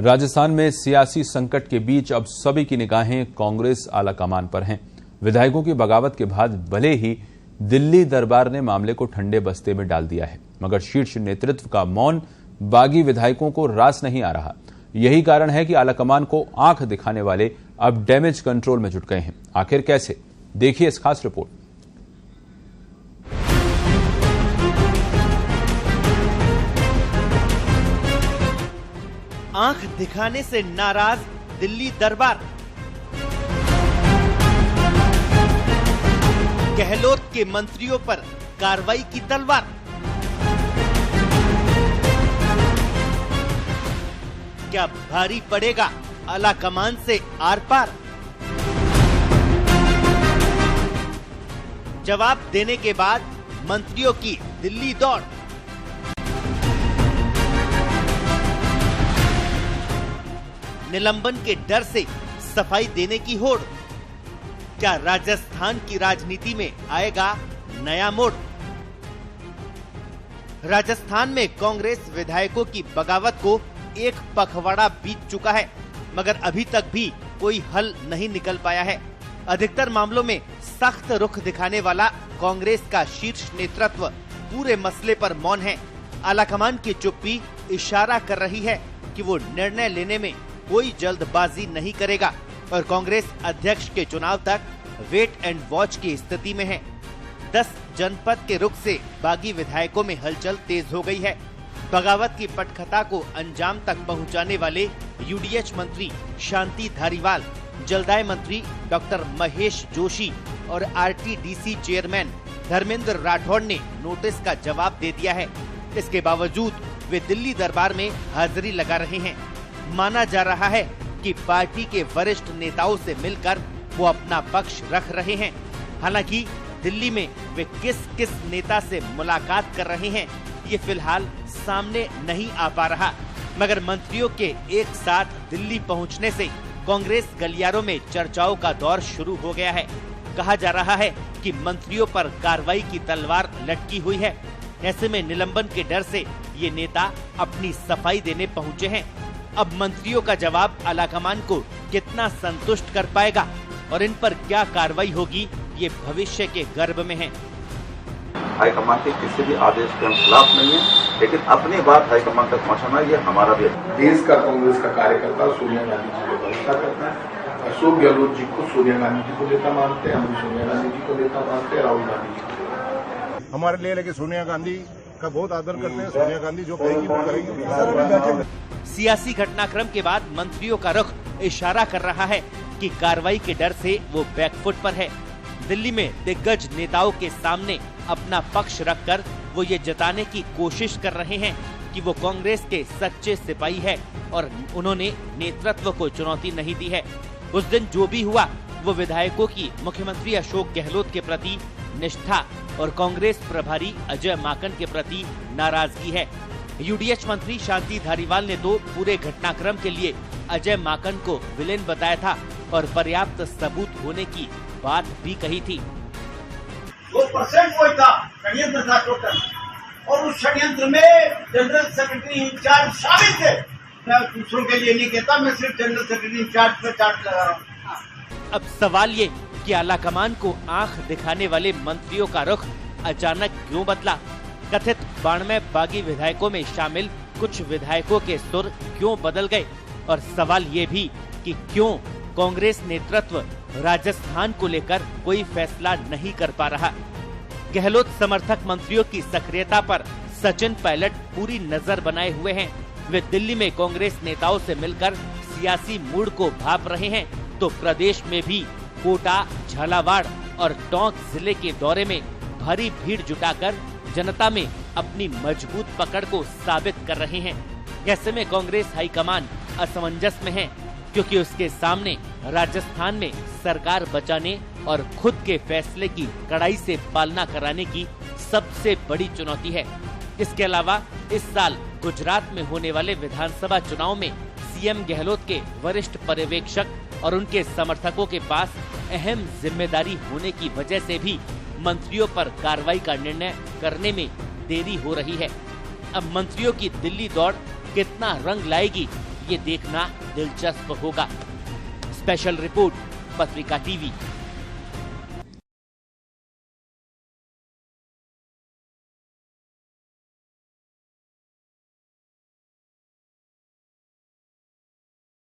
राजस्थान में सियासी संकट के बीच अब सभी की निगाहें कांग्रेस आलाकमान पर हैं। विधायकों की बगावत के बाद भले ही दिल्ली दरबार ने मामले को ठंडे बस्ते में डाल दिया है, मगर शीर्ष नेतृत्व का मौन बागी विधायकों को रास नहीं आ रहा। यही कारण है कि आलाकमान को आंख दिखाने वाले अब डैमेज कंट्रोल में जुट गए हैं। आखिर कैसे, देखिए इस खास रिपोर्ट। आंख दिखाने से नाराज दिल्ली दरबार। गहलोत के मंत्रियों पर कार्रवाई की तलवार। क्या भारी पड़ेगा आलाकमान से आर पार? जवाब देने के बाद मंत्रियों की दिल्ली दौड़। निलंबन के डर से सफाई देने की होड़। क्या राजस्थान की राजनीति में आएगा नया मोड़? राजस्थान में कांग्रेस विधायकों की बगावत को एक पखवाड़ा बीत चुका है, मगर अभी तक भी कोई हल नहीं निकल पाया है। अधिकतर मामलों में सख्त रुख दिखाने वाला कांग्रेस का शीर्ष नेतृत्व पूरे मसले पर मौन है। आलाकमान की चुप्पी इशारा कर रही है कि वो निर्णय लेने में कोई जल्दबाजी नहीं करेगा और कांग्रेस अध्यक्ष के चुनाव तक वेट एंड वॉच की स्थिति में है। 10 जनपद के रुख से बागी विधायकों में हलचल तेज हो गई है। बगावत की पटकथा को अंजाम तक पहुंचाने वाले यूडीएच मंत्री शांति धारीवाल, जलदाय मंत्री डॉक्टर महेश जोशी और आरटीडीसी चेयरमैन धर्मेंद्र राठौड़ ने नोटिस का जवाब दे दिया है। इसके बावजूद वे दिल्ली दरबार में हाजिरी लगा रहे हैं। माना जा रहा है कि पार्टी के वरिष्ठ नेताओं से मिलकर वो अपना पक्ष रख रहे हैं। हालांकि दिल्ली में वे किस किस नेता से मुलाकात कर रहे हैं ये फिलहाल सामने नहीं आ पा रहा, मगर मंत्रियों के एक साथ दिल्ली पहुंचने से कांग्रेस गलियारों में चर्चाओं का दौर शुरू हो गया है। कहा जा रहा है कि मंत्रियों पर कार्रवाई की तलवार लटकी हुई है। ऐसे में निलंबन के डर से ये नेता अपनी सफाई देने पहुंचे हैं। अब मंत्रियों का जवाब आलाकमान को कितना संतुष्ट कर पाएगा और इन पर क्या कार्रवाई होगी, ये भविष्य के गर्भ में है। हाईकमान के किसी भी आदेश के हम खिलाफ नहीं है, लेकिन अपनी बात हाईकमान तक पहुंचाना ये हमारा भी है। देश का कांग्रेस का कार्यकर्ता सोनिया गांधी जी को भरोसा करता है। अशोक गहलोत जी को सोनिया गांधी जी को नेता मानते हैं, हम सोनिया गांधी जी को नेता मानते हैं, राहुल गांधी जी को। हमारे लिए लेकिन सोनिया गांधी का बहुत आदर करते हैं। सोनिया गांधी जो कहेगी वो करेगी। सियासी घटनाक्रम के बाद मंत्रियों का रुख इशारा कर रहा है कि कार्रवाई के डर से वो बैकफुट पर है। दिल्ली में दिग्गज नेताओं के सामने अपना पक्ष रखकर वो ये जताने की कोशिश कर रहे हैं कि वो कांग्रेस के सच्चे सिपाही है और उन्होंने नेतृत्व को चुनौती नहीं दी है। उस दिन जो भी हुआ वो विधायकों की मुख्यमंत्री अशोक गहलोत के प्रति निष्ठा और कांग्रेस प्रभारी अजय माकन के प्रति नाराजगी है। यूडीएच मंत्री शांति धारीवाल ने तो पूरे घटनाक्रम के लिए अजय माकन को विलेन बताया था और पर्याप्त सबूत होने की बात भी कही थी। 2% वो था, षड्यंत्र था टोटल, और उस षड्यंत्र में जनरल सेक्रेटरी इंचार्ज शामिल थे। मैं दूसरों के लिए नहीं कहता, मैं सिर्फ जनरल सेक्रेटरी इंचार्ज पे चार्ज लगा रहा हूँ। अब सवाल ये कि आलाकमान को आंख दिखाने वाले मंत्रियों का रुख अचानक क्यों बदला? कथित 92 बागी विधायकों में शामिल कुछ विधायकों के सुर क्यों बदल गए? और सवाल ये भी कि क्यों कांग्रेस नेतृत्व राजस्थान को लेकर कोई फैसला नहीं कर पा रहा? गहलोत समर्थक मंत्रियों की सक्रियता पर सचिन पायलट पूरी नजर बनाए हुए हैं। वे दिल्ली में कांग्रेस नेताओं से मिलकर सियासी मूड को भाप रहे हैं, तो प्रदेश में भी कोटा, झालावाड़ और टोंक जिले के दौरे में भारी भीड़ जुटाकर जनता में अपनी मजबूत पकड़ को साबित कर रहे हैं। ऐसे में कांग्रेस हाईकमान असमंजस में है, क्योंकि उसके सामने राजस्थान में सरकार बचाने और खुद के फैसले की कड़ाई से पालना कराने की सबसे बड़ी चुनौती है। इसके अलावा इस साल गुजरात में होने वाले विधानसभा चुनाव में सीएम गहलोत के वरिष्ठ पर्यवेक्षक और उनके समर्थकों के पास अहम जिम्मेदारी होने की वजह से भी मंत्रियों पर कार्रवाई का निर्णय करने में देरी हो रही है। अब मंत्रियों की दिल्ली दौड़ कितना रंग लाएगी ये देखना दिलचस्प होगा। स्पेशल रिपोर्ट, पत्रिका टीवी।